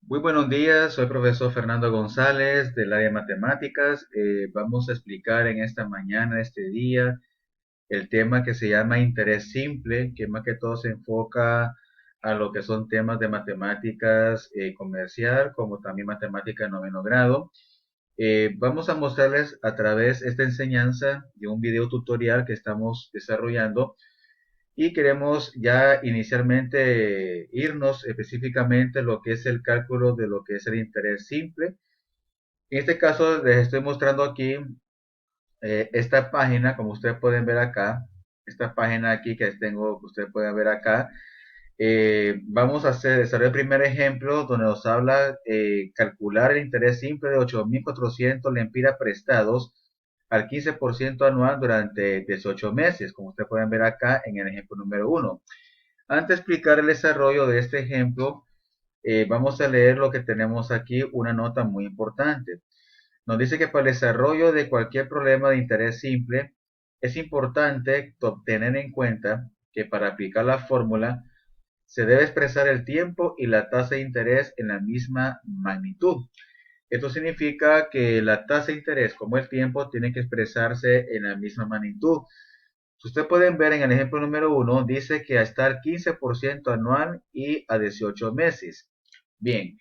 Muy buenos días, soy profesor Fernando González del área de matemáticas. Vamos a explicar en esta mañana, este día, el tema que se llama interés simple, que más que todo se enfoca a lo que son temas de matemáticas comercial, como también matemática de noveno grado. Vamos a mostrarles a través de esta enseñanza de un video tutorial que estamos desarrollando y queremos ya inicialmente irnos específicamente a lo que es el cálculo de lo que es el interés simple. En este caso les estoy mostrando aquí esta página, como ustedes pueden ver acá, esta página aquí que tengo, que ustedes pueden ver acá. Vamos a hacer el primer ejemplo donde nos habla calcular el interés simple de 8.400 lempiras prestados al 15% anual durante 18 meses, como ustedes pueden ver acá en el ejemplo número uno. Antes de explicar el desarrollo de este ejemplo, vamos a leer lo que tenemos aquí, una nota muy importante. Nos dice que para el desarrollo de cualquier problema de interés simple, es importante tener en cuenta que para aplicar la fórmula se debe expresar el tiempo y la tasa de interés en la misma magnitud. Esto significa que la tasa de interés como el tiempo tiene que expresarse en la misma magnitud. Si ustedes pueden ver en el ejemplo número uno, dice que a estar 15% anual y a 18 meses. Bien,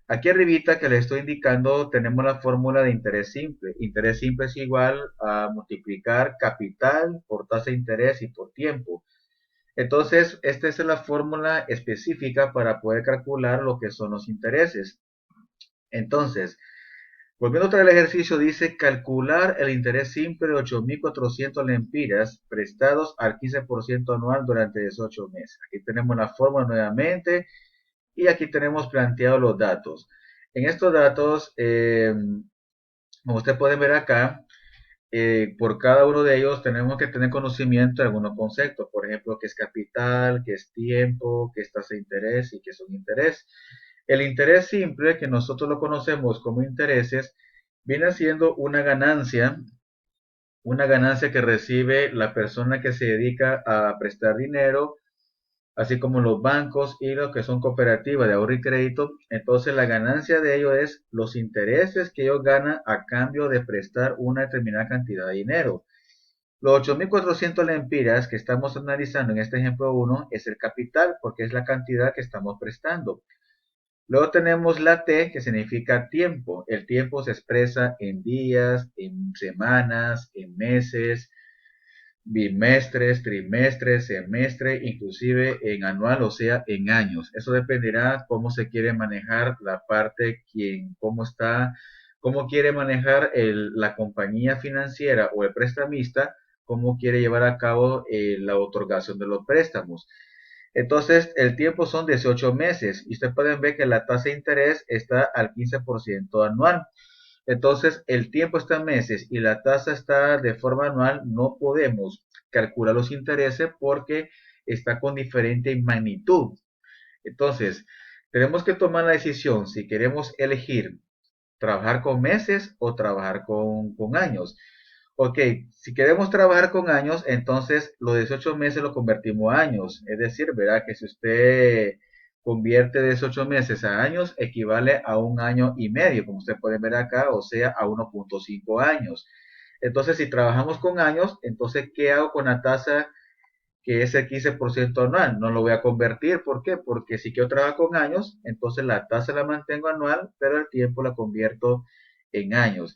aquí arribita que les estoy indicando tenemos la fórmula de interés simple. Interés simple es igual a multiplicar capital por tasa de interés y por tiempo. Entonces, esta es la fórmula específica para poder calcular lo que son los intereses. Entonces, volviendo otra vez al ejercicio, dice calcular el interés simple de 8.400 lempiras prestados al 15% anual durante 18 meses. Aquí tenemos la fórmula nuevamente y aquí tenemos planteados los datos. En estos datos, como ustedes pueden ver acá, por cada uno de ellos tenemos que tener conocimiento de algunos conceptos, por ejemplo, qué es capital, qué es tiempo, qué es tasa de interés y qué es un interés. El interés simple, que nosotros lo conocemos como intereses, viene siendo una ganancia que recibe la persona que se dedica a prestar dinero, así como los bancos y los que son cooperativas de ahorro y crédito. Entonces la ganancia de ellos es los intereses que ellos ganan a cambio de prestar una determinada cantidad de dinero. Los 8.400 lempiras que estamos analizando en este ejemplo uno es el capital porque es la cantidad que estamos prestando. Luego tenemos la T, que significa tiempo. El tiempo se expresa en días, en semanas, en meses, bimestres, trimestres, semestre, inclusive en anual, o sea, en años. Eso dependerá cómo se quiere manejar la parte, cómo está, cómo quiere manejar la compañía financiera o el prestamista, cómo quiere llevar a cabo la otorgación de los préstamos. Entonces, el tiempo son 18 meses y ustedes pueden ver que la tasa de interés está al 15% anual. Entonces, el tiempo está en meses y la tasa está de forma anual, no podemos calcular los intereses porque está con diferente magnitud. Entonces, tenemos que tomar la decisión si queremos elegir trabajar con meses o trabajar con años. Ok, si queremos trabajar con años, entonces los 18 meses lo convertimos a años. Es decir, verá que si usted convierte de 18 meses a años, equivale a un año y medio, como usted puede ver acá, o sea, a 1.5 años. Entonces, si trabajamos con años, entonces, ¿qué hago con la tasa que es el 15% anual? No lo voy a convertir. ¿Por qué? Porque si quiero trabajar con años, entonces la tasa la mantengo anual, pero el tiempo la convierto en años.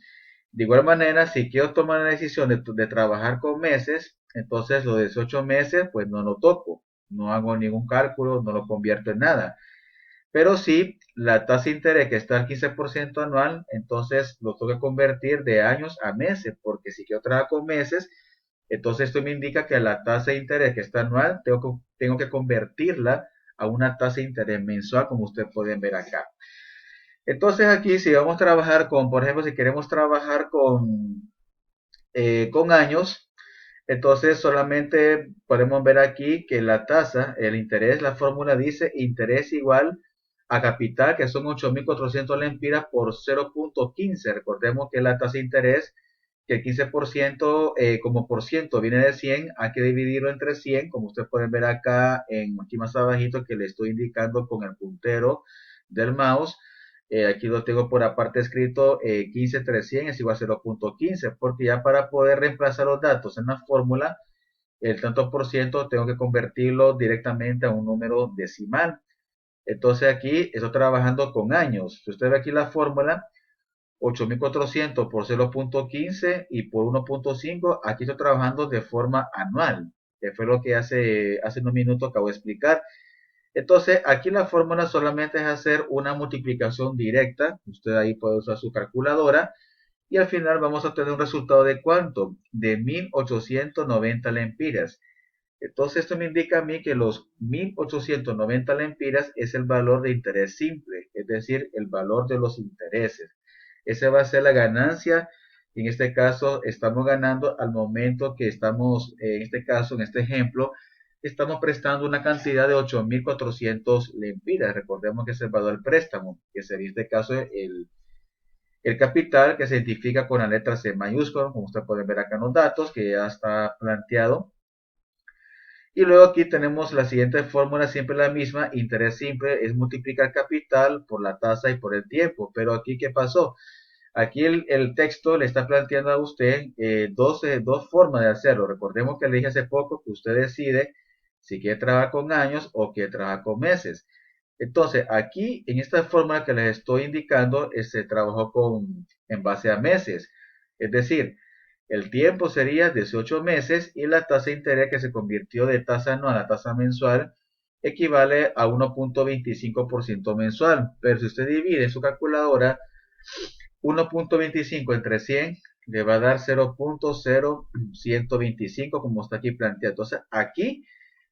De igual manera, si quiero tomar la decisión de trabajar con meses, entonces los 18 meses, pues no lo toco, no hago ningún cálculo, no lo convierto en nada. Pero si la tasa de interés que está al 15% anual, entonces lo tengo que convertir de años a meses, porque si quiero trabajar con meses, entonces esto me indica que la tasa de interés que está anual, tengo que convertirla a una tasa de interés mensual, como ustedes pueden ver acá. Entonces aquí si vamos a trabajar con, por ejemplo, si queremos trabajar con años, entonces solamente podemos ver aquí que la tasa, el interés, la fórmula dice interés igual a capital, que son 8.400 lempiras por 0.15. Recordemos que la tasa de interés, que el 15% como por ciento viene de 100, hay que dividirlo entre 100, como ustedes pueden ver acá, aquí más abajito que le estoy indicando con el puntero del mouse. Aquí lo tengo por aparte escrito 15,300 es igual a 0,15, porque ya para poder reemplazar los datos en la fórmula, el tanto por ciento tengo que convertirlo directamente a un número decimal. Entonces aquí estoy trabajando con años. Si usted ve aquí la fórmula, 8.400 por 0,15 y por 1,5, aquí estoy trabajando de forma anual, que fue lo que hace unos minutos acabo de explicar. Entonces, aquí la fórmula solamente es hacer una multiplicación directa. Usted ahí puede usar su calculadora y al final vamos a tener un resultado de ¿cuánto? De 1890 lempiras. Entonces, esto me indica a mí que los 1890 lempiras es el valor de interés simple, es decir, el valor de los intereses. Esa va a ser la ganancia. En este caso, estamos ganando al momento que estamos, en este caso, en este ejemplo, estamos prestando una cantidad de 8.400 lempiras. Recordemos que es el valor del préstamo, que sería en este caso el capital, que se identifica con la letra C mayúscula, como usted puede ver acá en los datos, que ya está planteado. Y luego aquí tenemos la siguiente fórmula, siempre la misma, interés simple es multiplicar capital por la tasa y por el tiempo. Pero aquí, ¿qué pasó? Aquí el texto le está planteando a usted dos formas de hacerlo. Recordemos que le dije hace poco que usted decide si quiere trabajar con años o quiere trabajar con meses. Entonces, aquí en esta fórmula que les estoy indicando, se trabajó en base a meses. Es decir, el tiempo sería 18 meses y la tasa de interés que se convirtió de tasa anual a tasa mensual equivale a 1,25% mensual. Pero si usted divide en su calculadora 1,25 entre 100 le va a dar 0,0125 como está aquí planteado. Entonces aquí,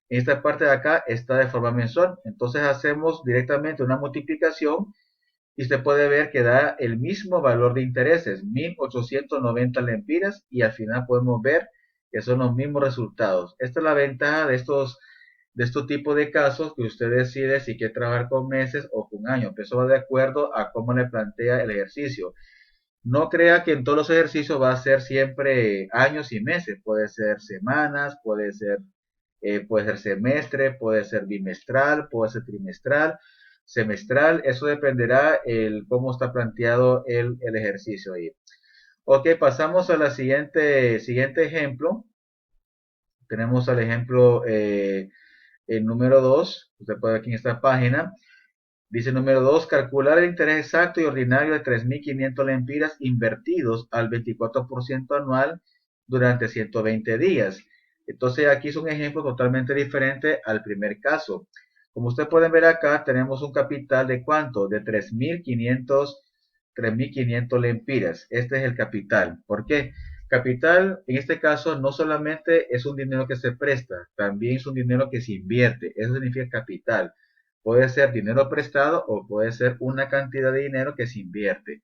en esta parte de acá, está de forma mensual. Entonces hacemos directamente una multiplicación y usted puede ver que da el mismo valor de intereses, 1.890 lempiras, y al final podemos ver que son los mismos resultados. Esta es la ventaja de estos tipos de casos, que usted decide si quiere trabajar con meses o con años. Eso va de acuerdo a cómo le plantea el ejercicio. No crea que en todos los ejercicios va a ser siempre años y meses. Puede ser semanas, puede ser semestre, puede ser bimestral, puede ser trimestral, semestral. Eso dependerá el cómo está planteado el ejercicio ahí. Ok, pasamos a la siguiente ejemplo. Tenemos al ejemplo el número 2. Usted puede ver aquí en esta página. Dice número 2, calcular el interés exacto y ordinario de 3.500 lempiras invertidos al 24% anual durante 120 días. Entonces aquí es un ejemplo totalmente diferente al primer caso. Como ustedes pueden ver acá, tenemos un capital de ¿cuánto? De 3.500 lempiras. Este es el capital. ¿Por qué? Capital, en este caso, no solamente es un dinero que se presta, también es un dinero que se invierte. Eso significa capital. Puede ser dinero prestado o puede ser una cantidad de dinero que se invierte.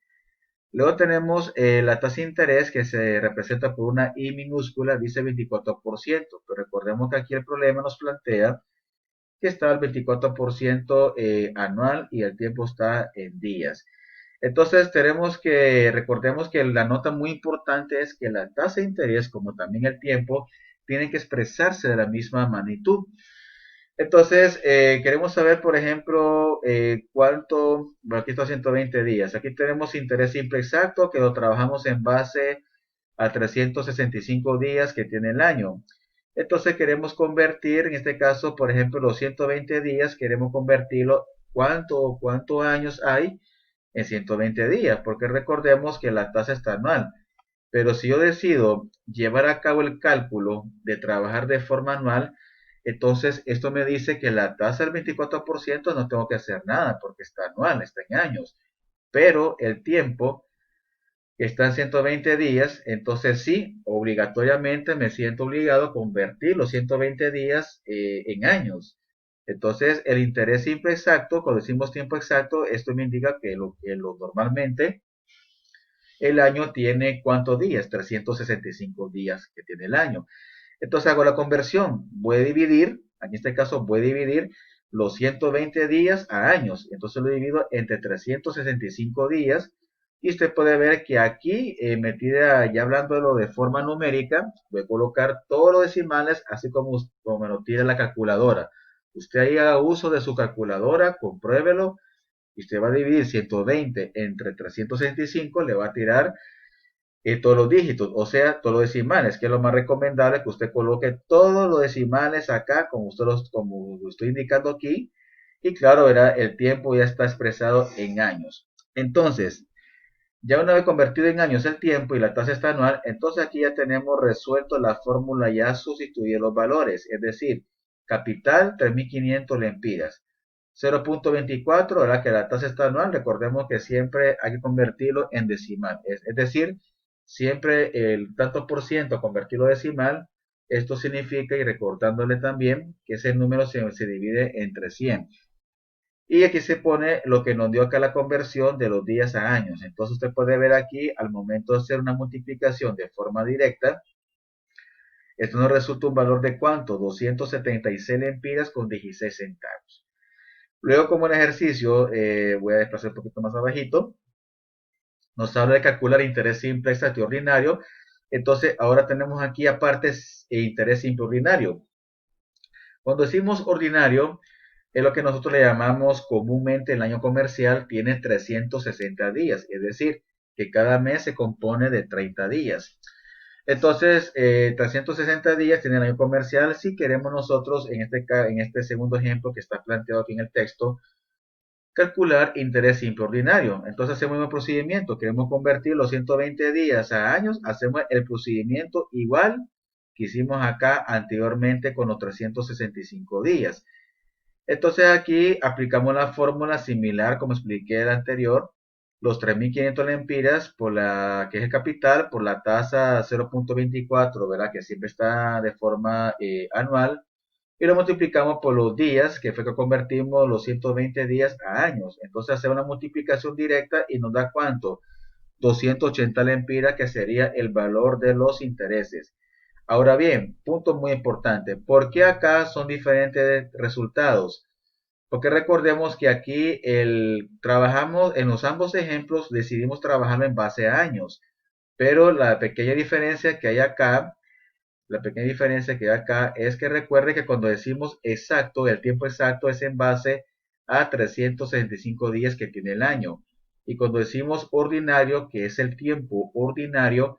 Luego tenemos la tasa de interés que se representa por una I minúscula, dice 24%, pero recordemos que aquí el problema nos plantea que está al 24% anual y el tiempo está en días. Entonces recordemos que la nota muy importante es que la tasa de interés como también el tiempo tienen que expresarse de la misma magnitud. Entonces, queremos saber, por ejemplo, bueno, aquí está 120 días. Aquí tenemos interés simple exacto que lo trabajamos en base a 365 días que tiene el año. Entonces, queremos convertir, en este caso, por ejemplo, los 120 días, queremos convertirlo, ¿cuántos años hay en 120 días? Porque recordemos que la tasa está anual. Pero si yo decido llevar a cabo el cálculo de trabajar de forma anual, entonces esto me dice que la tasa del 24% no tengo que hacer nada porque está anual, está en años. Pero el tiempo que está en 120 días, entonces sí, obligatoriamente me siento obligado a convertir los 120 días en años. Entonces el interés simple exacto, cuando decimos tiempo exacto, esto me indica que normalmente el año tiene ¿cuántos días? 365 días que tiene el año. Entonces hago la conversión. Voy a dividir, en este caso voy a dividir los 120 días a años. Entonces lo divido entre 365 días. Y usted puede ver que aquí, metida, ya hablándolo de forma numérica, voy a colocar todos los decimales, así como me lo tira la calculadora. Usted ahí haga uso de su calculadora, compruébelo y usted va a dividir 120 entre 365, le va a tirar todos los dígitos, o sea, todos los decimales, que es lo más recomendable que usted coloque todos los decimales acá, como lo estoy indicando aquí, y claro, verá, el tiempo ya está expresado en años. Entonces, ya una vez convertido en años el tiempo y la tasa está anual, entonces aquí ya tenemos resuelto la fórmula, ya sustituye los valores, es decir, capital 3.500 lempiras. 0.24, ahora que la tasa está anual, recordemos que siempre hay que convertirlo en decimal, es decir, siempre el tanto por ciento convertirlo a decimal, esto significa, y recordándole también, que ese número se divide entre 100. Y aquí se pone lo que nos dio acá la conversión de los días a años. Entonces usted puede ver aquí, al momento de hacer una multiplicación de forma directa, esto nos resulta un valor de ¿cuánto? 276 lempiras con 16 centavos. Luego, como en ejercicio, voy a desplazar un poquito más abajito, nos habla de calcular interés simple extraordinario. Entonces, ahora tenemos aquí aparte interés simple ordinario. Cuando decimos ordinario, es lo que nosotros le llamamos comúnmente el año comercial, tiene 360 días, es decir, que cada mes se compone de 30 días. Entonces, 360 días tiene el año comercial. Si queremos nosotros, en este segundo ejemplo que está planteado aquí en el texto, calcular interés simple ordinario. Entonces hacemos el procedimiento, queremos convertir los 120 días a años, hacemos el procedimiento igual que hicimos acá anteriormente con los 365 días. Entonces aquí aplicamos la fórmula similar como expliqué el anterior, los 3.500 lempiras por la que es el capital, por la tasa 0.24, ¿verdad? Que siempre está de forma anual, y lo multiplicamos por los días, que fue que convertimos los 120 días a años. Entonces hacemos una multiplicación directa y nos da ¿cuánto? 280 lempiras, que sería el valor de los intereses. Ahora bien, punto muy importante, ¿por qué acá son diferentes resultados? Porque recordemos que aquí trabajamos en los ambos ejemplos, decidimos trabajarlo en base a años, pero la pequeña diferencia que hay acá, es que recuerde que cuando decimos exacto, el tiempo exacto es en base a 365 días que tiene el año. Y cuando decimos ordinario, que es el tiempo ordinario,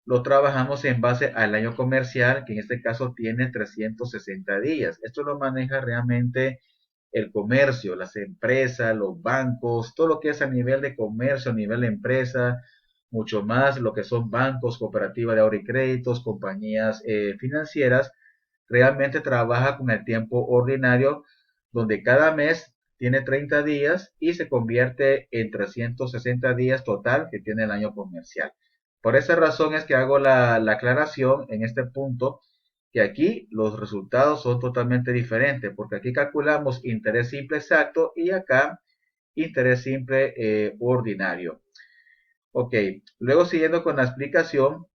lo trabajamos en base al año comercial, que en este caso tiene 360 días. Esto lo maneja realmente el comercio, las empresas, los bancos, todo lo que es a nivel de comercio, a nivel de empresa, mucho más lo que son bancos, cooperativas de ahorro y créditos, compañías financieras, realmente trabaja con el tiempo ordinario, donde cada mes tiene 30 días y se convierte en 360 días total que tiene el año comercial. Por esa razón es que hago la aclaración en este punto, que aquí los resultados son totalmente diferentes, porque aquí calculamos interés simple exacto y acá interés simple ordinario. Ok, luego siguiendo con la explicación,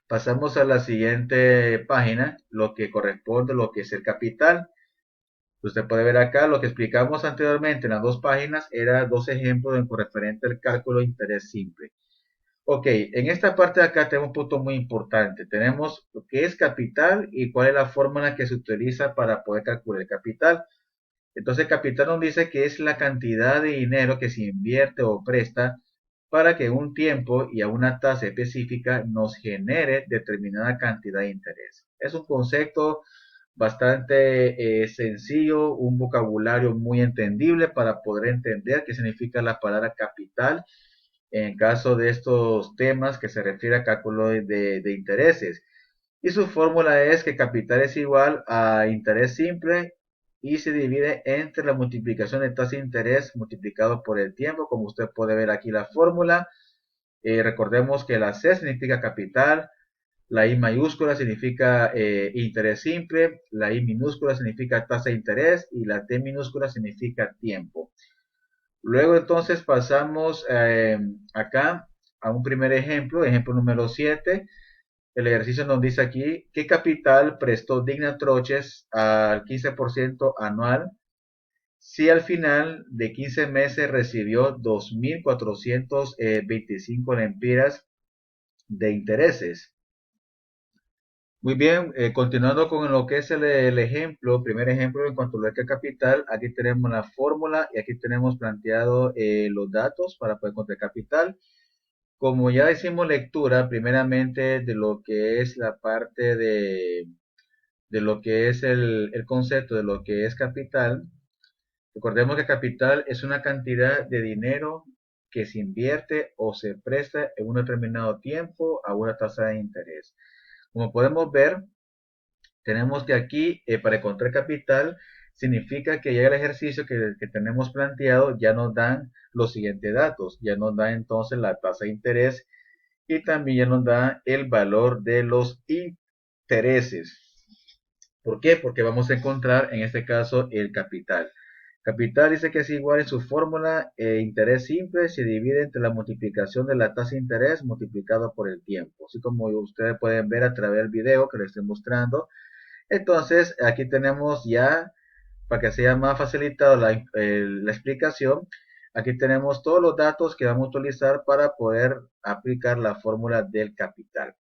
pasamos a la siguiente página, lo que corresponde a lo que es el capital. Usted puede ver acá lo que explicamos anteriormente en las dos páginas, era dos ejemplos en referente al cálculo de interés simple. Ok, en esta parte de acá tenemos un punto muy importante. Tenemos lo que es capital y cuál es la fórmula que se utiliza para poder calcular el capital. Entonces, capital nos dice que es la cantidad de dinero que se invierte o presta para que en un tiempo y a una tasa específica nos genere determinada cantidad de interés. Es un concepto bastante sencillo, un vocabulario muy entendible para poder entender qué significa la palabra capital en caso de estos temas que se refiere a cálculo de intereses. Y su fórmula es que capital es igual a interés simple y se divide entre la multiplicación de tasa de interés multiplicado por el tiempo, como usted puede ver aquí la fórmula. Recordemos que la C significa capital, la I mayúscula significa interés simple, la I minúscula significa tasa de interés y la T minúscula significa tiempo. Luego entonces pasamos acá a un primer ejemplo, ejemplo número 7. El ejercicio nos dice aquí, ¿qué capital prestó Digna Troches al 15% anual si al final de 15 meses recibió 2.425 lempiras de intereses? Muy bien, continuando con lo que es el ejemplo, primer ejemplo en cuanto a lo que es capital, aquí tenemos la fórmula y aquí tenemos planteado los datos para poder encontrar capital. Como ya hicimos lectura primeramente de lo que es la parte de lo que es el concepto de lo que es capital, recordemos que capital es una cantidad de dinero que se invierte o se presta en un determinado tiempo a una tasa de interés. Como podemos ver, tenemos que aquí, para encontrar capital, significa que ya el ejercicio que tenemos planteado ya nos dan los siguientes datos. Ya nos da entonces la tasa de interés y también ya nos da el valor de los intereses. ¿Por qué? Porque vamos a encontrar en este caso el capital. Capital dice que es igual en su fórmula, interés simple se divide entre la multiplicación de la tasa de interés multiplicado por el tiempo. Así como ustedes pueden ver a través del video que les estoy mostrando. Entonces, aquí tenemos ya, para que sea más facilitado la explicación, aquí tenemos todos los datos que vamos a utilizar para poder aplicar la fórmula del capital.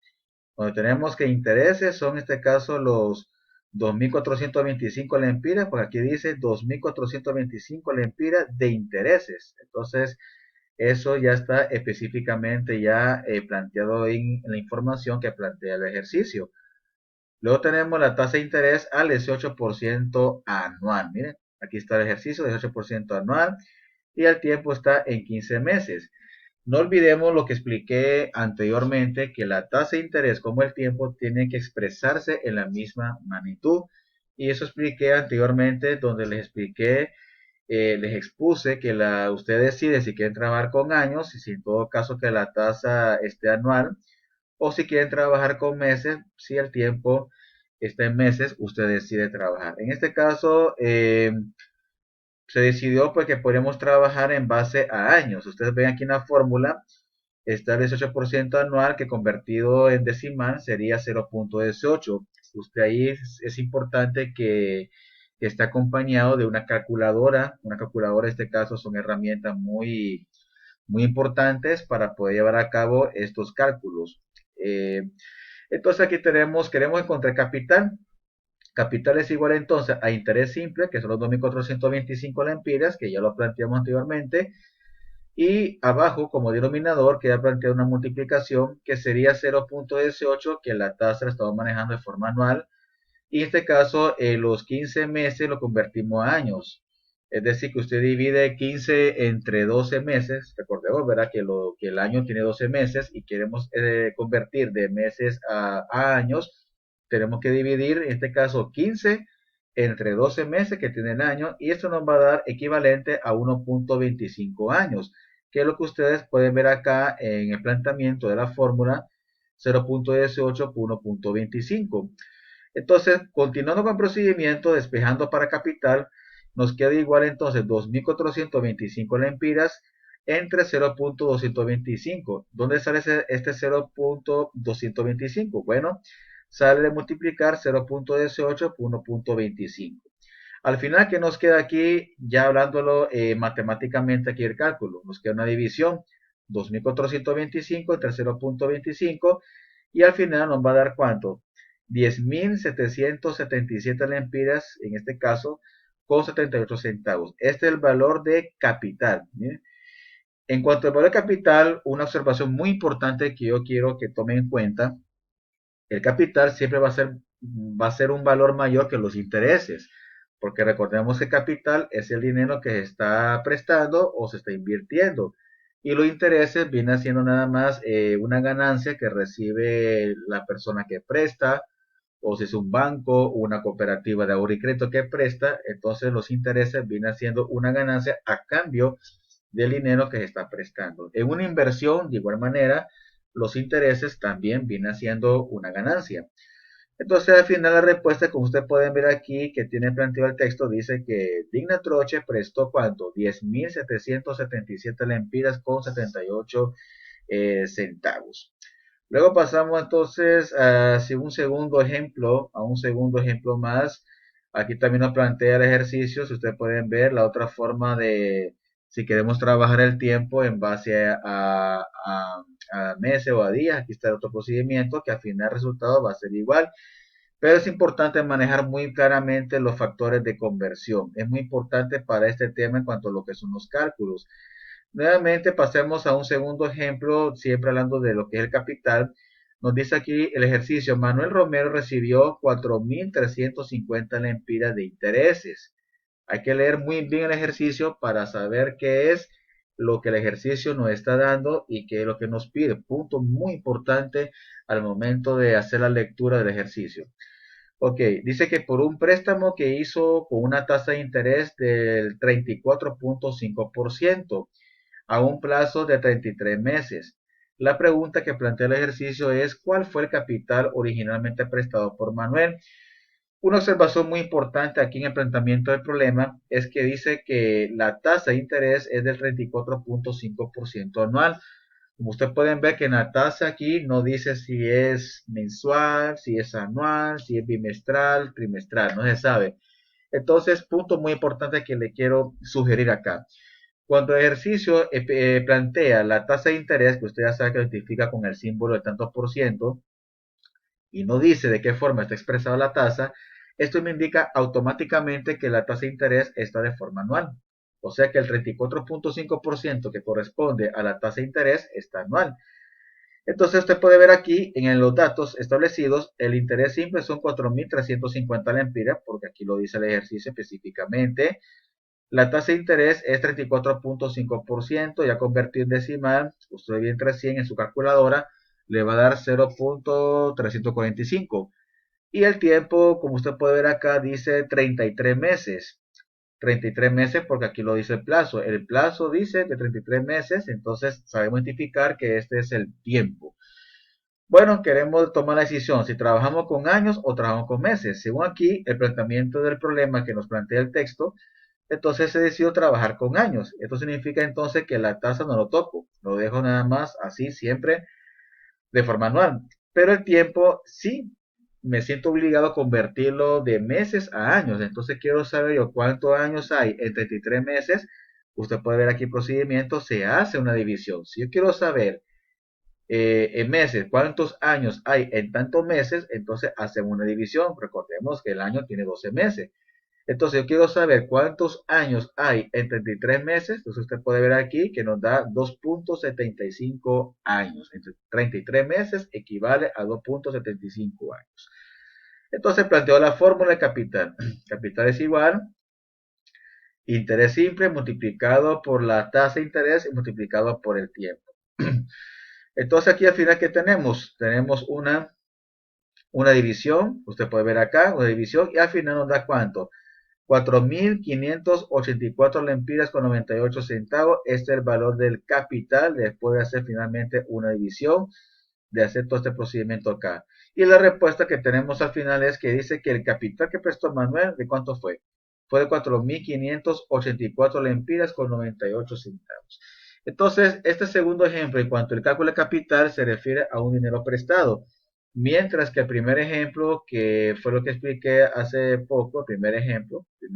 Donde tenemos que intereses son en este caso los 2.425 lempiras, pues aquí dice 2.425 lempiras de intereses. Entonces, eso ya está específicamente ya planteado en la información que plantea el ejercicio. Luego tenemos la tasa de interés al 18% anual. Miren, aquí está el ejercicio, 18% anual y el tiempo está en 15 meses. No olvidemos lo que expliqué anteriormente, que la tasa de interés como el tiempo tienen que expresarse en la misma magnitud. Y eso expliqué anteriormente, donde les expliqué, les expuse que usted decide si quieren trabajar con años y si en todo caso que la tasa esté anual, o si quieren trabajar con meses, si el tiempo está en meses, usted decide trabajar. En este caso, se decidió pues que podemos trabajar en base a años. Ustedes ven aquí en la fórmula, está el 18% anual que convertido en decimal sería 0.18. Usted ahí es importante que esté acompañado de una calculadora. Una calculadora en este caso son herramientas muy importantes para poder llevar a cabo estos cálculos. Eh, entonces aquí queremos encontrar capital. Capital es igual entonces a interés simple, que son los 2.425 lempiras, que ya lo planteamos anteriormente, y abajo como denominador queda planteada una multiplicación que sería 0.18, que la tasa la estamos manejando de forma anual, y en este caso los 15 meses lo convertimos a años. Es decir, que usted divide 15 entre 12 meses. Recordemos, ¿verdad? Que el año tiene 12 meses y queremos convertir de meses a años. Tenemos que dividir, en este caso, 15 entre 12 meses que tiene el año y esto nos va a dar equivalente a 1.25 años, que es lo que ustedes pueden ver acá en el planteamiento de la fórmula 0.18 por 1.25. Entonces, continuando con el procedimiento, despejando para capital, nos queda igual entonces 2.425 lempiras entre 0.225. ¿Dónde sale este 0.225? Bueno, sale de multiplicar 0.18 por 1.25. Al final, ¿qué nos queda aquí? Ya hablándolo matemáticamente aquí el cálculo, nos queda una división, 2.425 entre 0.25 y al final nos va a dar ¿cuánto? 10.777 lempiras, en este caso, con 78 centavos. Este es el valor de capital. ¿Bien? En cuanto al valor de capital, una observación muy importante que yo quiero que tomen en cuenta, el capital siempre va a ser un valor mayor que los intereses, porque recordemos que capital es el dinero que se está prestando o se está invirtiendo. Y los intereses viene siendo nada más una ganancia que recibe la persona que presta, o si es un banco o una cooperativa de ahorro y crédito que presta, entonces los intereses vienen siendo una ganancia a cambio del dinero que se está prestando. En una inversión, de igual manera, los intereses también vienen siendo una ganancia. Entonces, al final, la respuesta, como ustedes pueden ver aquí, que tiene planteado el texto, dice que Digna Troche prestó ¿cuánto? 10.777 lempiras con 78 centavos. Luego pasamos entonces a un segundo ejemplo más. Aquí también nos plantea el ejercicio, si ustedes pueden ver la otra forma Si queremos trabajar el tiempo en base a meses o a días, aquí está el otro procedimiento que al final el resultado va a ser igual. Pero es importante manejar muy claramente los factores de conversión. Es muy importante para este tema en cuanto a lo que son los cálculos. Nuevamente pasemos a un segundo ejemplo, siempre hablando de lo que es el capital. Nos dice aquí el ejercicio: Manuel Romero recibió 4.350 lempiras de intereses. Hay que leer muy bien el ejercicio para saber qué es lo que el ejercicio nos está dando y qué es lo que nos pide. Punto muy importante al momento de hacer la lectura del ejercicio. Ok, dice que por un préstamo que hizo con una tasa de interés del 34.5% a un plazo de 33 meses. La pregunta que plantea el ejercicio es: ¿cuál fue el capital originalmente prestado por Manuel? Una observación muy importante aquí en el planteamiento del problema es que dice que la tasa de interés es del 34.5% anual. Como ustedes pueden ver que en la tasa aquí no dice si es mensual, si es anual, si es bimestral, trimestral, no se sabe. Entonces, punto muy importante que le quiero sugerir acá. Cuando el ejercicio plantea la tasa de interés, que usted ya sabe que lo identifica con el símbolo de tantos por ciento, y no dice de qué forma está expresada la tasa, esto me indica automáticamente que la tasa de interés está de forma anual. O sea que el 34.5% que corresponde a la tasa de interés está anual. Entonces usted puede ver aquí en los datos establecidos, el interés simple son 4.350 lempiras, porque aquí lo dice el ejercicio específicamente. La tasa de interés es 34.5%, ya convertido en decimal, usted bien 300 en su calculadora, le va a dar 0.345. Y el tiempo, como usted puede ver acá, dice 33 meses. 33 meses porque aquí lo dice el plazo. El plazo dice de 33 meses, entonces sabemos identificar que este es el tiempo. Bueno, queremos tomar la decisión si trabajamos con años o trabajamos con meses. Según aquí, el planteamiento del problema que nos plantea el texto, entonces se decidió trabajar con años. Esto significa entonces que la tasa no lo toco, lo dejo nada más así siempre de forma anual. Pero el tiempo sí me siento obligado a convertirlo de meses a años. Entonces quiero saber yo cuántos años hay en 33 meses. Usted puede ver aquí el procedimiento, se hace una división. Si yo quiero saber en meses cuántos años hay en tantos meses, entonces hacemos una división. Recordemos que el año tiene 12 meses. Entonces yo quiero saber cuántos años hay en 33 meses. Entonces usted puede ver aquí que nos da 2.75 años. Entre 33 meses equivale a 2.75 años. Entonces planteó la fórmula de capital. Capital es igual interés simple multiplicado por la tasa de interés y multiplicado por el tiempo. Entonces aquí al final, ¿qué tenemos? Tenemos una división. Usted puede ver acá una división y al final nos da ¿cuánto? 4.584 lempiras con 98 centavos. Este es el valor del capital después de hacer finalmente una división, de hacer todo este procedimiento acá. Y la respuesta que tenemos al final es que dice que el capital que prestó Manuel, ¿de cuánto fue? Fue de 4.584 lempiras con 98 centavos. Entonces, este segundo ejemplo, en cuanto al cálculo de capital, se refiere a un dinero prestado. Mientras que el primer ejemplo, que fue lo que expliqué hace poco, primer ejemplo que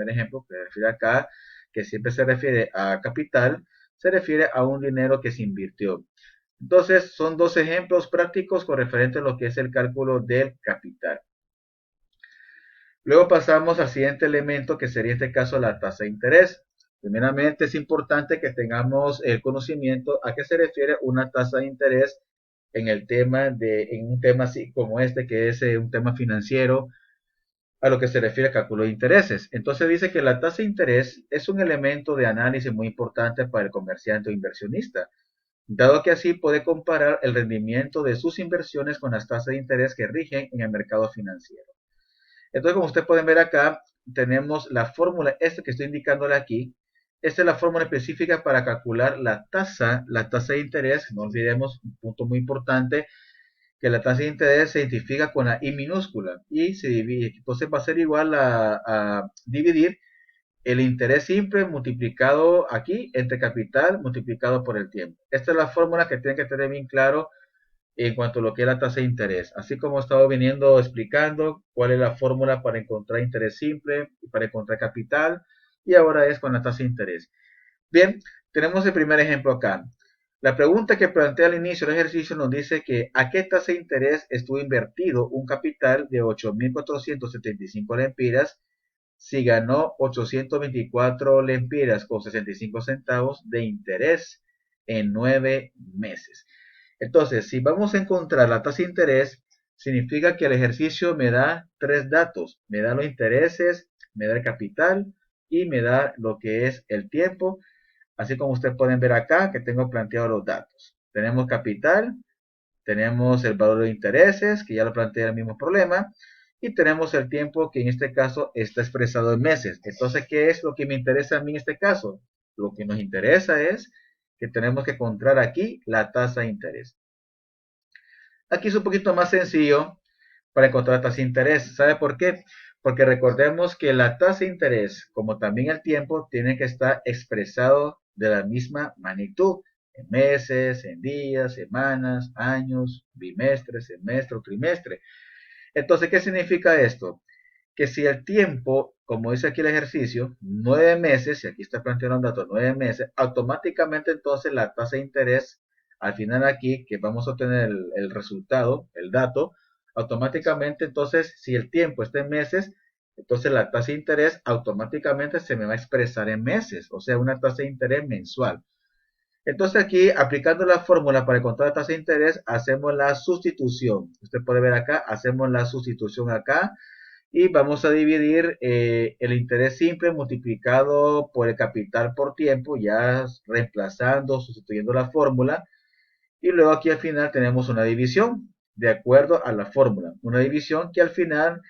se refiere acá, que siempre se refiere a capital, se refiere a un dinero que se invirtió. Entonces, son dos ejemplos prácticos con referente a lo que es el cálculo del capital. Luego pasamos al siguiente elemento, que sería en este caso la tasa de interés. Primeramente, es importante que tengamos el conocimiento a qué se refiere una tasa de interés en un tema así como este, que es un tema financiero, a lo que se refiere a cálculo de intereses. Entonces dice que la tasa de interés es un elemento de análisis muy importante para el comerciante o inversionista, dado que así puede comparar el rendimiento de sus inversiones con las tasas de interés que rigen en el mercado financiero. Entonces, como ustedes pueden ver acá, tenemos la fórmula, esta que estoy indicándole aquí. Esta es la fórmula específica para calcular la tasa de interés. No olvidemos un punto muy importante, que la tasa de interés se identifica con la I minúscula y se divide. Entonces va a ser igual a dividir el interés simple multiplicado aquí entre capital multiplicado por el tiempo. Esta es la fórmula que tienen que tener bien claro en cuanto a lo que es la tasa de interés. Así como he estado viniendo explicando cuál es la fórmula para encontrar interés simple y para encontrar capital, y ahora es con la tasa de interés. Bien, tenemos el primer ejemplo acá. La pregunta que plantea al inicio del ejercicio nos dice que a qué tasa de interés estuvo invertido un capital de 8.475 lempiras si ganó 824 lempiras con 65 centavos de interés en 9 meses. Entonces, si vamos a encontrar la tasa de interés, significa que el ejercicio me da tres datos. Me da los intereses, me da el capital y me da lo que es el tiempo. Así como ustedes pueden ver acá que tengo planteado los datos. Tenemos capital, tenemos el valor de intereses, que ya lo plantea el mismo problema, y tenemos el tiempo que en este caso está expresado en meses. Entonces, ¿qué es lo que me interesa a mí en este caso? Lo que nos interesa es que tenemos que encontrar aquí la tasa de interés. Aquí es un poquito más sencillo para encontrar tasa de interés. ¿Sabe por qué? Porque recordemos que la tasa de interés, como también el tiempo, tiene que estar expresado de la misma magnitud, en meses, en días, semanas, años, bimestre, semestre o trimestre. Entonces, ¿qué significa esto? Que si el tiempo, como dice aquí el ejercicio, 9 meses, y aquí está planteando un dato, 9 meses, automáticamente entonces la tasa de interés, al final aquí, que vamos a obtener el resultado, el dato, automáticamente entonces, si el tiempo está en meses, entonces la tasa de interés automáticamente se me va a expresar en meses, o sea, una tasa de interés mensual. Entonces aquí, aplicando la fórmula para encontrar la tasa de interés, hacemos la sustitución. Usted puede ver acá, hacemos la sustitución acá y vamos a dividir el interés simple multiplicado por el capital por tiempo, ya reemplazando, sustituyendo la fórmula. Y luego aquí al final tenemos una división de acuerdo a la fórmula. Una división que al final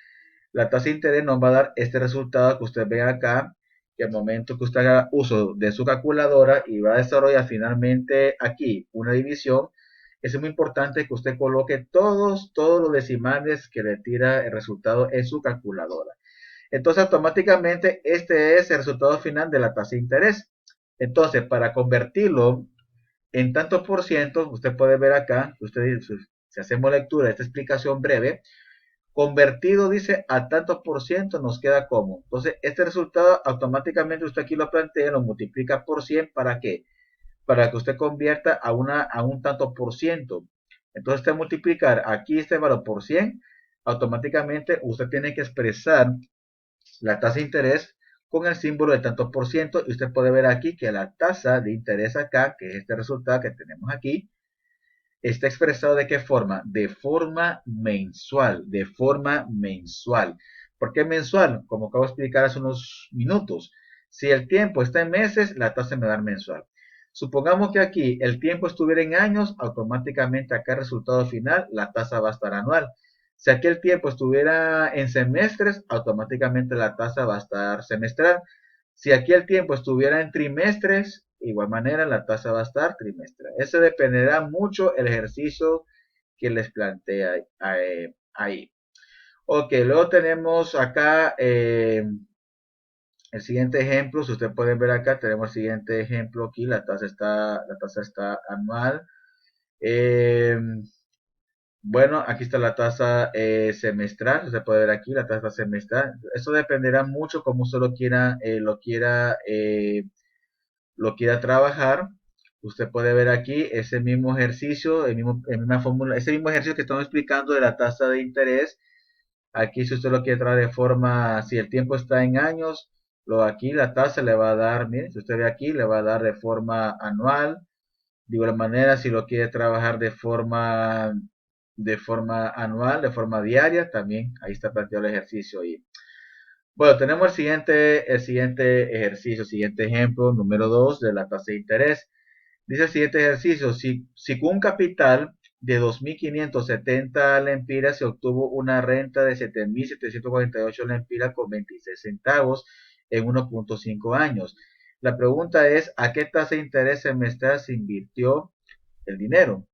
la tasa de interés nos va a dar este resultado que usted ve acá, que al momento que usted haga uso de su calculadora y va a desarrollar finalmente aquí una división, es muy importante que usted coloque todos los decimales que le tira el resultado en su calculadora. Entonces, automáticamente, este es el resultado final de la tasa de interés. Entonces, para convertirlo en tantos por ciento, usted puede ver acá, si hacemos lectura de esta explicación breve, convertido, dice, a tantos por ciento, nos queda como. Entonces, este resultado automáticamente usted aquí lo plantea, lo multiplica por 100, ¿para qué? Para que usted convierta a un tanto por ciento. Entonces, usted multiplicar aquí este valor por 100, automáticamente usted tiene que expresar la tasa de interés con el símbolo de tantos por ciento, y usted puede ver aquí que la tasa de interés acá, que es este resultado que tenemos aquí, está expresado de qué forma? De forma mensual, de forma mensual. ¿Por qué mensual? Como acabo de explicar hace unos minutos. Si el tiempo está en meses, la tasa me va a dar mensual. Supongamos que aquí el tiempo estuviera en años, automáticamente acá el resultado final, la tasa va a estar anual. Si aquí el tiempo estuviera en semestres, automáticamente la tasa va a estar semestral. Si aquí el tiempo estuviera en trimestres, igual manera la tasa va a estar trimestral. Eso dependerá mucho el ejercicio que les plantea ahí. Ok, luego tenemos acá el siguiente ejemplo. Si ustedes pueden ver acá, tenemos el siguiente ejemplo aquí. La tasa está anual. Eh, bueno, aquí está la tasa semestral. Se puede ver aquí la tasa semestral. Eso dependerá mucho cómo usted lo quiera trabajar. Usted puede ver aquí ese mismo ejercicio, misma fórmula, ese mismo ejercicio que estamos explicando de la tasa de interés. Aquí si usted lo quiere trabajar de forma, si el tiempo está en años, aquí la tasa le va a dar, mire, si usted ve aquí, le va a dar de forma anual. De igual manera, si lo quiere trabajar de forma anual, de forma diaria, también ahí está planteado el ejercicio ahí. Bueno, tenemos el siguiente ejercicio, siguiente ejemplo, número 2 de la tasa de interés. Dice el siguiente ejercicio, si con un capital de 2.570 lempiras se obtuvo una renta de 7.748 lempiras con 26 centavos en 1.5 años. La pregunta es, ¿a qué tasa de interés semestral se invirtió el dinero?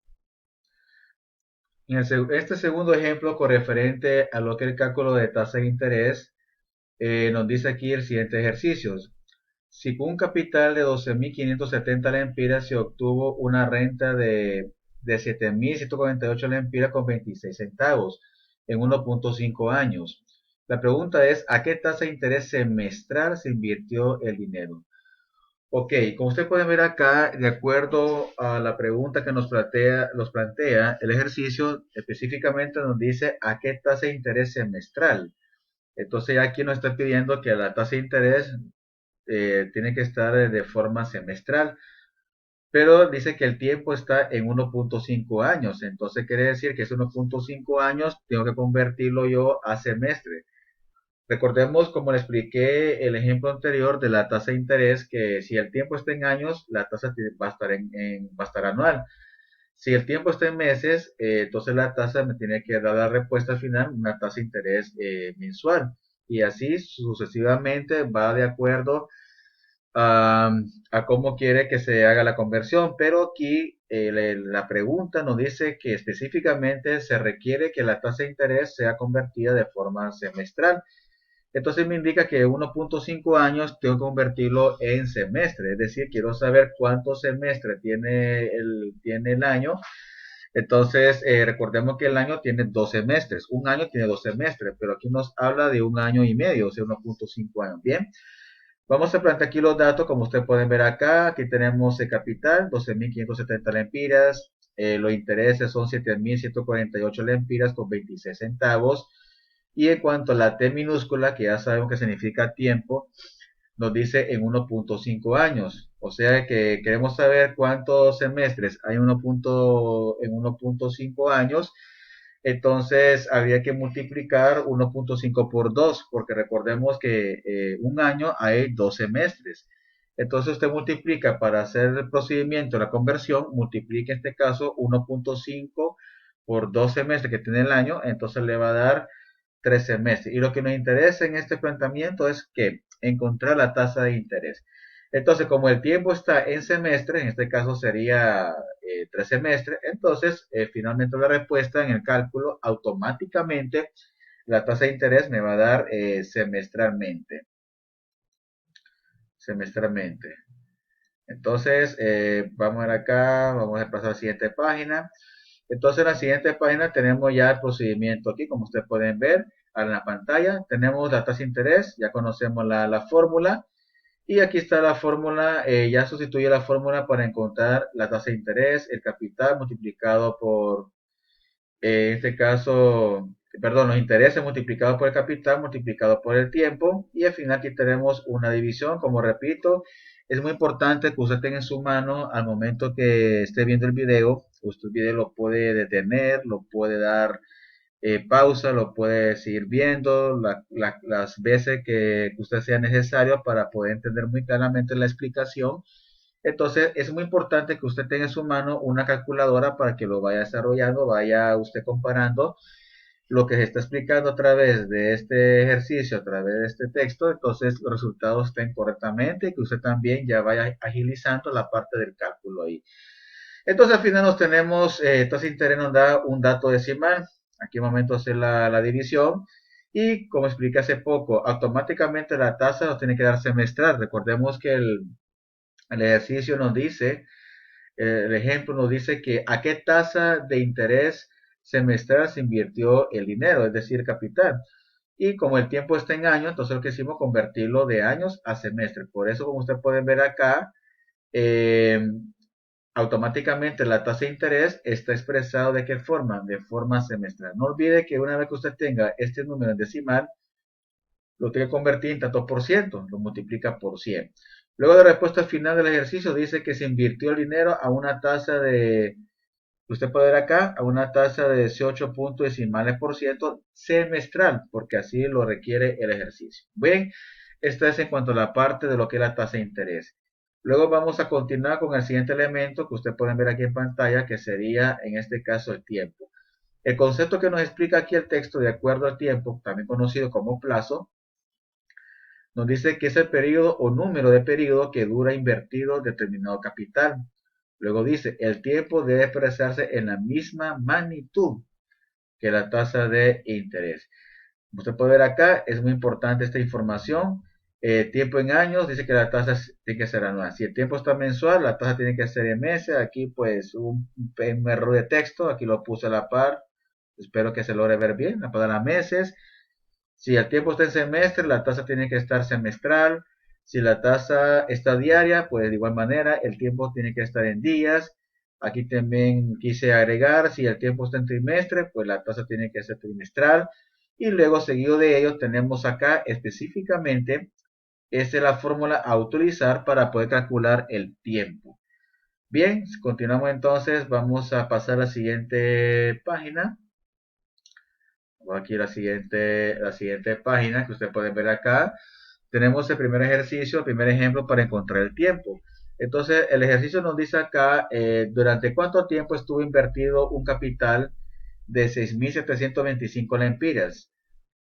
Este segundo ejemplo, con referente a lo que es el cálculo de tasa de interés, nos dice aquí el siguiente ejercicio. Si con un capital de 12.570 lempiras se obtuvo una renta de 7.148 lempiras con 26 centavos en 1.5 años. La pregunta es, ¿a qué tasa de interés semestral se invirtió el dinero? Ok, como usted puede ver acá, de acuerdo a la pregunta que nos plantea el ejercicio, específicamente nos dice a qué tasa de interés semestral. Entonces ya aquí nos está pidiendo que la tasa de interés tiene que estar de forma semestral, pero dice que el tiempo está en 1.5 años. Entonces quiere decir que es 1.5 años, tengo que convertirlo yo a semestre. Recordemos, como le expliqué el ejemplo anterior de la tasa de interés, que si el tiempo está en años, la tasa va a estar, va a estar anual. Si el tiempo está en meses, entonces la tasa me tiene que dar la respuesta al final, una tasa de interés mensual. Y así sucesivamente va de acuerdo a, a cómo quiere que se haga la conversión. Pero aquí la pregunta nos dice que específicamente se requiere que la tasa de interés sea convertida de forma semestral. Entonces me indica que 1.5 años tengo que convertirlo en semestre, es decir, quiero saber cuántos semestres tiene el año. Entonces, recordemos que el año tiene 12 semestres, un año tiene 12 semestres, pero aquí nos habla de un año y medio, o sea, 1.5 años. Bien, vamos a plantear aquí los datos, como ustedes pueden ver acá. Aquí tenemos el capital, 12.570 lempiras. Los intereses son 7.148 lempiras con 26 centavos. Y en cuanto a la T minúscula, que ya sabemos que significa tiempo, nos dice en 1.5 años. O sea que queremos saber cuántos semestres hay en 1.5 años. Entonces habría que multiplicar 1.5 por 2, porque recordemos que un año hay 2 semestres. Entonces usted multiplica para hacer el procedimiento, la conversión, multiplica en este caso 1.5 por 2 semestres que tiene el año, entonces le va a dar 13 meses. Y lo que nos interesa en este planteamiento es que encontrar la tasa de interés. Entonces, como el tiempo está en semestre, en este caso sería 3 semestres, entonces finalmente la respuesta en el cálculo automáticamente la tasa de interés me va a dar semestralmente. Semestralmente. Entonces, vamos a ver acá, vamos a pasar a la siguiente página. Entonces, en la siguiente página tenemos ya el procedimiento aquí, como ustedes pueden ver en la pantalla. Tenemos la tasa de interés, ya conocemos la fórmula. Y aquí está la fórmula, ya sustituye la fórmula para encontrar la tasa de interés, el capital multiplicado por, en este caso, perdón, los intereses multiplicados por el capital multiplicado por el tiempo. Y al final aquí tenemos una división, como repito, es muy importante que usted tenga en su mano al momento que esté viendo el video. Usted el video lo puede detener, lo puede dar pausa, lo puede seguir viendo las veces que usted sea necesario para poder entender muy claramente la explicación. Entonces es muy importante que usted tenga en su mano una calculadora para que lo vaya desarrollando, vaya usted comparando lo que se está explicando a través de este ejercicio, a través de este texto. Entonces los resultados estén correctamente y que usted también ya vaya agilizando la parte del cálculo ahí. Entonces al final nos tenemos, entonces Internet nos da un dato decimal, aquí en momento hacer la división, y como expliqué hace poco, automáticamente la tasa nos tiene que dar semestral. Recordemos que el ejercicio nos dice, el ejemplo nos dice que a qué tasa de interés semestral se invirtió el dinero, es decir, capital. Y como el tiempo está en años, entonces lo que hicimos convertirlo de años a semestre. Por eso, como ustedes pueden ver acá, eh, automáticamente la tasa de interés está expresado de qué forma, de forma semestral. No olvide que una vez que usted tenga este número en decimal, lo tiene que convertir en tanto por ciento, lo multiplica por 100. Luego de la respuesta final del ejercicio dice que se invirtió el dinero a una tasa de, usted puede ver acá, a una tasa de 18 puntos decimales por ciento semestral, porque así lo requiere el ejercicio. Bien, esta es en cuanto a la parte de lo que es la tasa de interés. Luego vamos a continuar con el siguiente elemento que ustedes pueden ver aquí en pantalla, que sería en este caso el tiempo. El concepto que nos explica aquí el texto de acuerdo al tiempo, también conocido como plazo, nos dice que es el periodo o número de periodo que dura invertido determinado capital. Luego dice, el tiempo debe expresarse en la misma magnitud que la tasa de interés. Como usted puede ver acá, es muy importante esta información. Tiempo en años, dice que la tasa tiene que ser anual. Si el tiempo está mensual, la tasa tiene que ser en meses. Aquí pues un error de texto, aquí lo puse a la par. Espero que se logre ver bien, la palabra meses. Si el tiempo está en semestre, la tasa tiene que estar semestral. Si la tasa está diaria, pues de igual manera el tiempo tiene que estar en días. Aquí también quise agregar, si el tiempo está en trimestre, pues la tasa tiene que ser trimestral. Y luego seguido de ello tenemos acá específicamente, esta es la fórmula a utilizar para poder calcular el tiempo. Bien, continuamos entonces, vamos a pasar a la siguiente página. Vamos aquí a la siguiente página que ustedes pueden ver acá. Tenemos el primer ejercicio, el primer ejemplo para encontrar el tiempo. Entonces, el ejercicio nos dice acá, durante cuánto tiempo estuvo invertido un capital de 6.725 lempiras.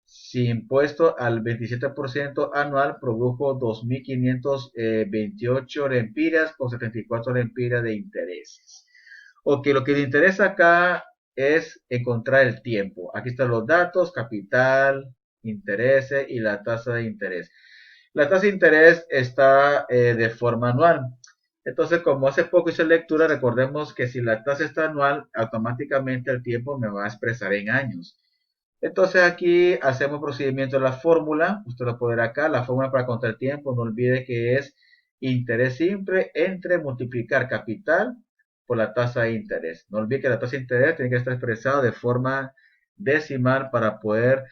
Si impuesto al 27% anual, produjo 2.528 lempiras con 74 lempiras de intereses. Ok, lo que le interesa acá es encontrar el tiempo. Aquí están los datos, capital, intereses y la tasa de interés. La tasa de interés está de forma anual. Entonces, como hace poco hice lectura, recordemos que si la tasa está anual, automáticamente el tiempo me va a expresar en años. Entonces aquí hacemos procedimiento de la fórmula, usted lo puede ver acá, la fórmula para contar el tiempo, no olvide que es interés simple entre multiplicar capital por la tasa de interés. No olvide que la tasa de interés tiene que estar expresada de forma decimal para poder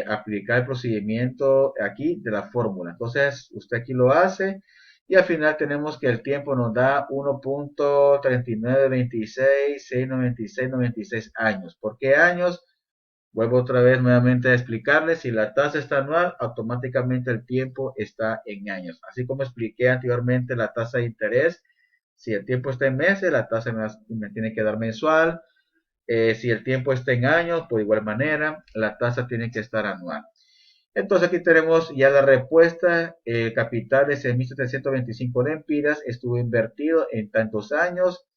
aplicar el procedimiento aquí de la fórmula. Entonces usted aquí lo hace y al final tenemos que el tiempo nos da 1.3926.696.96 años. ¿Por qué años? Vuelvo otra vez nuevamente a explicarles, si la tasa está anual, automáticamente el tiempo está en años. Así como expliqué anteriormente la tasa de interés, si el tiempo está en meses, la tasa me tiene que dar mensual. Si el tiempo está en años, por igual manera, la tasa tiene que estar anual. Entonces aquí tenemos ya la respuesta. El capital de 6.725 lempiras estuvo invertido en tantos años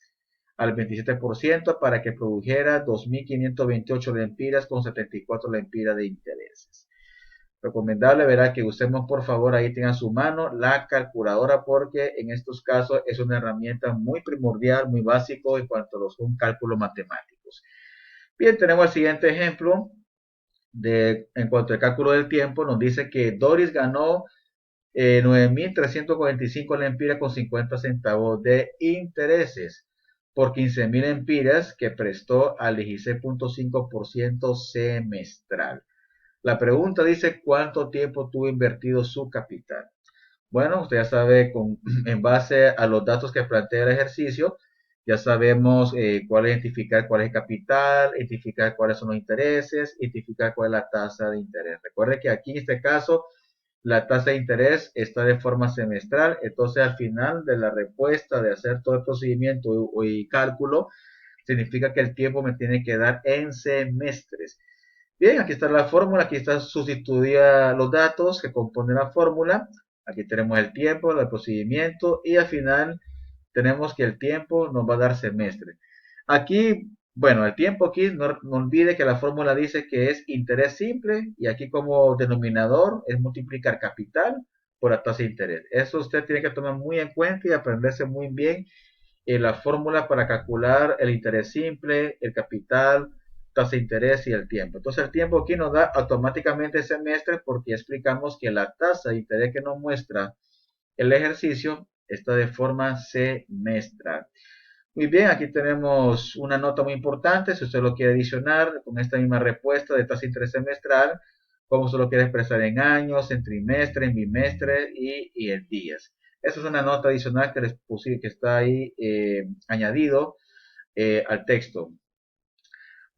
al 27% para que produjera 2.528 lempiras con 74 lempiras de intereses. Recomendable, verá que usemos por favor, ahí tengan su mano la calculadora porque en estos casos es una herramienta muy primordial, muy básico en cuanto a los cálculos matemáticos. Bien, tenemos el siguiente ejemplo en cuanto al cálculo del tiempo. Nos dice que Doris ganó 9.345 lempiras con 50 centavos de intereses por 15.000 lempiras que prestó al 16.5% semestral. La pregunta dice cuánto tiempo tuvo invertido su capital. Bueno, usted ya sabe, en base a los datos que plantea el ejercicio, ya sabemos cuál identificar cuál es el capital, identificar cuáles son los intereses, identificar cuál es la tasa de interés. Recuerde que aquí en este caso la tasa de interés está de forma semestral, entonces al final de la respuesta de hacer todo el procedimiento y cálculo, significa que el tiempo me tiene que dar en semestres. Bien, aquí está la fórmula, aquí está sustituida los datos que componen la fórmula, aquí tenemos el tiempo, el procedimiento y al final tenemos que el tiempo nos va a dar semestre. Aquí, bueno, el tiempo aquí, no olvide que la fórmula dice que es interés simple y aquí como denominador es multiplicar capital por la tasa de interés. Eso usted tiene que tomar muy en cuenta y aprenderse muy bien la fórmula para calcular el interés simple, el capital, tasa de interés y el tiempo. Entonces el tiempo aquí nos da automáticamente semestre porque explicamos que la tasa de interés que nos muestra el ejercicio está de forma semestral. Muy bien, aquí tenemos una nota muy importante, si usted lo quiere adicionar con esta misma respuesta de tasa de interés semestral, como se lo quiere expresar en años, en trimestre, en bimestre y en días. Esa es una nota adicional que les puse, que está ahí añadido al texto.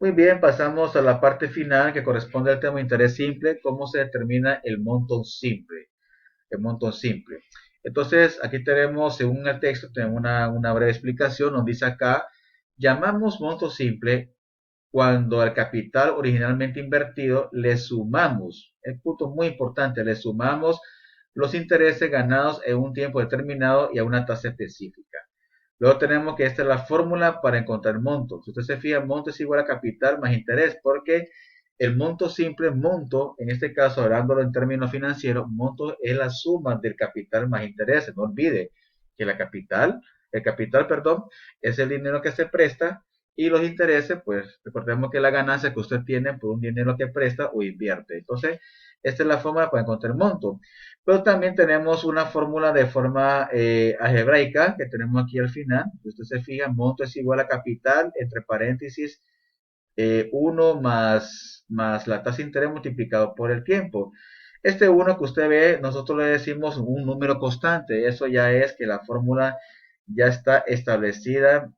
Muy bien, pasamos a la parte final que corresponde al tema de interés simple, cómo se determina el monto simple. El monto simple. Entonces, aquí tenemos, según el texto, tenemos una breve explicación, nos dice acá, llamamos monto simple cuando al capital originalmente invertido le sumamos, el punto muy importante, le sumamos los intereses ganados en un tiempo determinado y a una tasa específica. Luego tenemos que esta es la fórmula para encontrar monto. Si usted se fija, monto es igual a capital más interés, porque el monto simple, monto, en este caso, hablándolo en términos financieros, monto es la suma del capital más intereses. No olvide que el capital, perdón, es el dinero que se presta y los intereses, pues recordemos que la ganancia que usted tiene por un dinero que presta o invierte. Entonces, Esta es la fórmula para encontrar el monto. Pero también tenemos una fórmula de forma algebraica que tenemos aquí al final. Si usted se fija, monto es igual a capital, entre paréntesis, 1 más la tasa de interés multiplicado por el tiempo. Este 1 que usted ve, nosotros le decimos un número constante. Eso ya es que la fórmula ya está establecida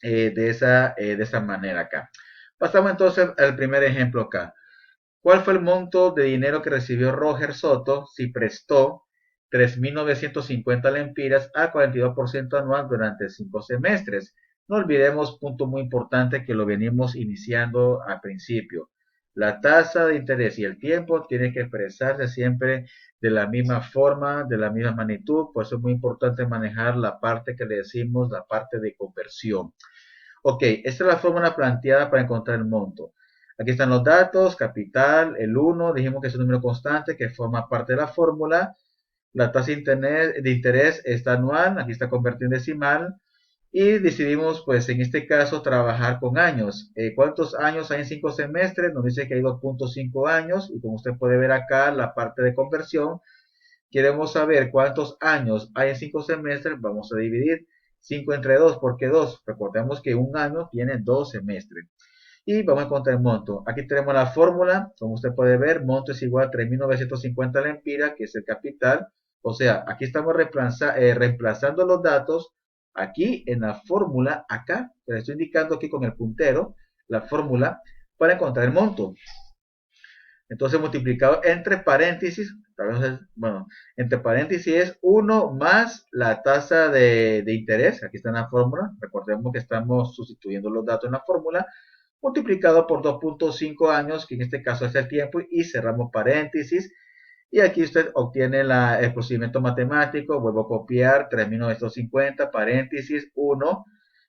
de esa manera acá. Pasamos entonces al primer ejemplo acá. ¿Cuál fue el monto de dinero que recibió Roger Soto si prestó 3.950 lempiras al 42% anual durante 5 semestres? No olvidemos, punto muy importante que lo venimos iniciando al principio. La tasa de interés y el tiempo tienen que expresarse siempre de la misma forma, de la misma magnitud. Por eso es muy importante manejar la parte que le decimos, la parte de conversión. Ok, esta es la fórmula planteada para encontrar el monto. Aquí están los datos, capital, el 1, dijimos que es un número constante que forma parte de la fórmula. La tasa de interés está anual, aquí está convertido en decimal. Y decidimos, pues en este caso, trabajar con años. ¿Cuántos años hay en 5 semestres? Nos dice que hay 2.5 años. Y como usted puede ver acá, la parte de conversión, queremos saber cuántos años hay en 5 semestres, vamos a dividir 5 entre 2. ¿Por qué 2? Recordemos que un año tiene 2 semestres. Y vamos a encontrar el monto. Aquí tenemos la fórmula, como usted puede ver, monto es igual a 3.950 lempiras, que es el capital. O sea, aquí estamos reemplazando los datos, aquí en la fórmula, acá, que le estoy indicando aquí con el puntero, la fórmula para encontrar el monto. Entonces multiplicado entre paréntesis, bueno, entre paréntesis es 1 más la tasa de interés, aquí está en la fórmula, recordemos que estamos sustituyendo los datos en la fórmula, multiplicado por 2.5 años, que en este caso es el tiempo, y cerramos paréntesis, y aquí usted obtiene el procedimiento matemático, vuelvo a copiar, 3.950, paréntesis, 1,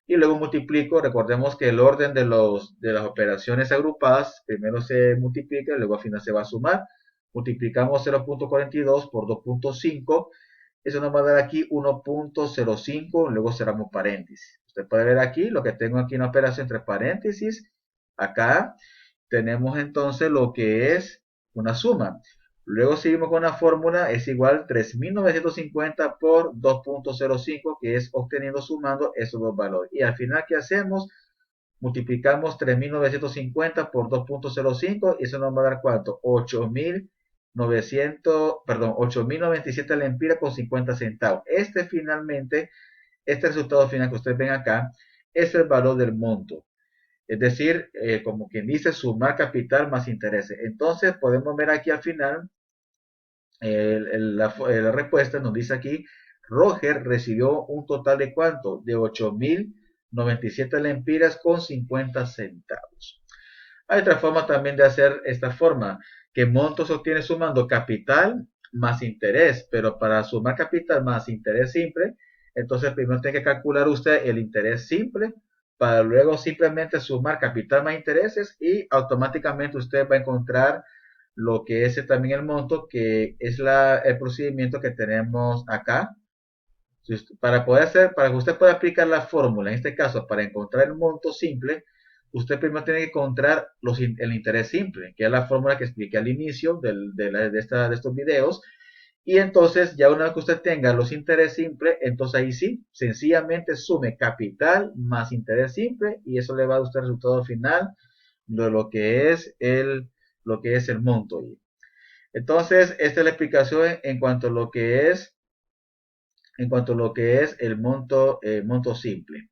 y luego multiplico. Recordemos que el orden de las operaciones agrupadas, primero se multiplica y luego al final se va a sumar. Multiplicamos 0.42 por 2.5, eso nos va a dar aquí 1.05, luego cerramos paréntesis. Usted puede ver aquí lo que tengo aquí en la operación entre paréntesis. Acá tenemos entonces lo que es una suma. Luego seguimos con la fórmula, es igual 3.950 por 2.05, que es obteniendo, sumando esos dos valores. Y al final, ¿qué hacemos? Multiplicamos 3.950 por 2.05 y eso nos va a dar ¿cuánto? 8.900, perdón, 8.097 lempiras con 50 centavos. Este resultado final que ustedes ven acá es el valor del monto. Es decir, como quien dice, sumar capital más intereses. Entonces podemos ver aquí al final la respuesta nos dice aquí, Roger recibió un total de ¿cuánto? De 8.097 lempiras con 50 centavos. Hay otra forma también de hacer esta forma, que monto se obtiene sumando capital más interés, pero para sumar capital más interés simple, entonces primero tiene que calcular usted el interés simple para luego simplemente sumar capital más intereses y automáticamente usted va a encontrar lo que es también el monto, que es el procedimiento que tenemos acá. Para que usted pueda aplicar la fórmula, en este caso, para encontrar el monto simple, usted primero tiene que encontrar el interés simple, que es la fórmula que expliqué al inicio de estos videos. Y entonces, ya una vez que usted tenga los intereses simples, entonces ahí sí, sencillamente sume capital más interés simple y eso le va a dar usted el resultado final de lo que es el monto. Entonces, esta es la explicación en cuanto a lo que es el monto simple.